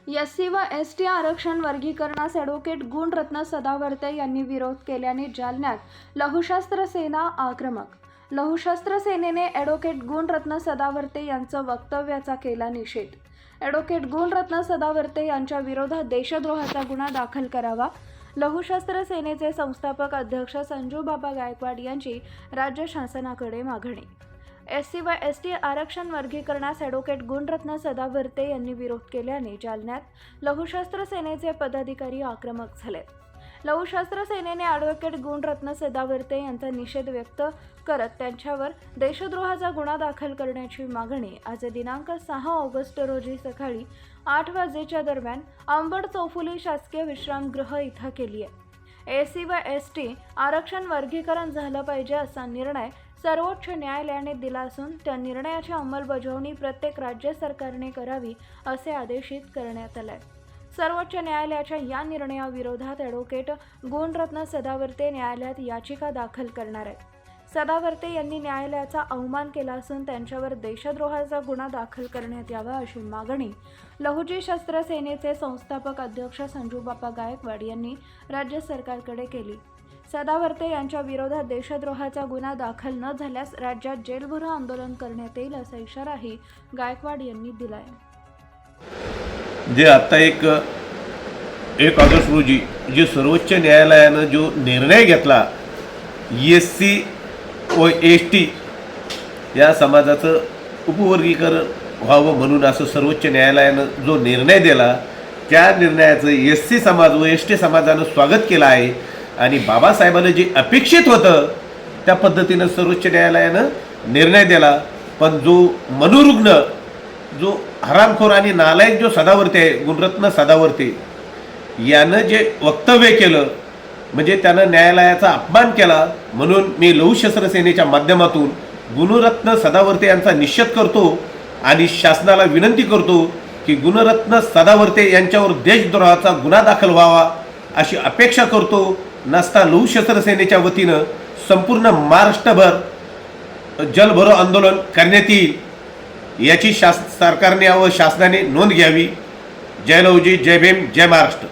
SC व ST आरक्षण वर्गीकरणास advocate Gunratna Sadavarte यांनी विरोध केल्याने जालन्यात लघुशस्त्र सेना आक्रमक। लघुशस्त्र सेनेने ॲडव्होकेट गुणरत्न सदावर्ते यांचं वक्तव्याचा केला निषेध। ॲडव्होकेट गुणरत्न सदावर्ते यांच्या विरोधात देशद्रोहाचा गुन्हा दाखल करावा। लघुशस्त्र सेनेचे संस्थापक अध्यक्ष संजू बाबा गायकवाड यांची राज्य शासनाकडे मागणी। एससी व एसटी आरक्षण वर्गीकरणास ॲडव्होकेट गुणरत्न सदावर्ते यांनी विरोध केल्याने जालन्यात लघुशस्त्र सेनेचे पदाधिकारी आक्रमक झाले। लघुशस्त्र सेनेने ॲडव्होकेट गुणरत्न सदावर्ते यांचा निषेध व्यक्त करत त्यांच्यावर देशद्रोहाचा गुन्हा दाखल करण्याची मागणी आज दिनांक 6 ऑगस्ट रोजी सकाळी 8 वाजेच्या दरम्यान अंबड चौफुली शासकीय विश्रामगृह इथं केली आहे। एससी व एसटी आरक्षण वर्गीकरण झालं पाहिजे असा निर्णय सर्वोच्च न्यायालयाने दिला असून त्या निर्णयाची अंमलबजावणी प्रत्येक राज्य सरकारने करावी असे आदेशित करण्यात आले। सर्वोच्च न्यायालयाच्या या निर्णयाविरोधात ॲडव्होकेट गुणरत्न सदावर्ते न्यायालयात याचिका दाखल करणार आहेत। सदावर्ते यांनी न्यायालयाचा अवमान केला असून त्यांच्यावर देशद्रोहाचा गुन्हा दाखल करण्यात यावा अशी मागणी लघुशस्त्र सेनेचे संस्थापक अध्यक्ष संजू बापा गायकवाड यांनी राज्य सरकारकडे केली। सदावर्ते यांच्या विरोधात देशद्रोहाचा गुन्हा दाखल न झाल्यास राज्यात जेलभरो आंदोलन करण्यात येईल असा इशाराही गायकवाड यांनी दिला आहे। जे आता एक ऑगस्ट रोजी जे सर्वोच्च न्यायालयानं जो निर्णय घेतला एससी व एसटी या समाजाचं उपवर्गीकरण व्हावं म्हणून असं सर्वोच्च न्यायालयानं जो निर्णय दिला त्या निर्णयाचं एससी समाज व एसटी समाजानं स्वागत केलं आहे आणि बाबासाहेबांना जे अपेक्षित होतं त्या पद्धतीनं सर्वोच्च न्यायालयानं निर्णय दिला। पण जो मनोरुग्ण जो हरामखोर आणि नालायक जो सदावर्ते आहे गुणरत्न सदावर्ते यानं जे वक्तव्य केलं म्हणजे त्यानं न्यायालयाचा अपमान केला। म्हणून मी लघुशस्त्र सेनेच्या माध्यमातून गुणरत्न सदावर्ते यांचा निषेध करतो आणि शासनाला विनंती करतो की गुणरत्न सदावर्ते यांच्यावर देशद्रोहाचा गुन्हा दाखल व्हावा अशी अपेक्षा करतो। नसता लघुशस्त्र सेनेच्या वतीनं संपूर्ण महाराष्ट्रभर जलभरो आंदोलन करण्यात येईल याची सरकारने व शासनाने नोंद घ्यावी। जय लहुजी, जय भीम, जय महाराष्ट्र।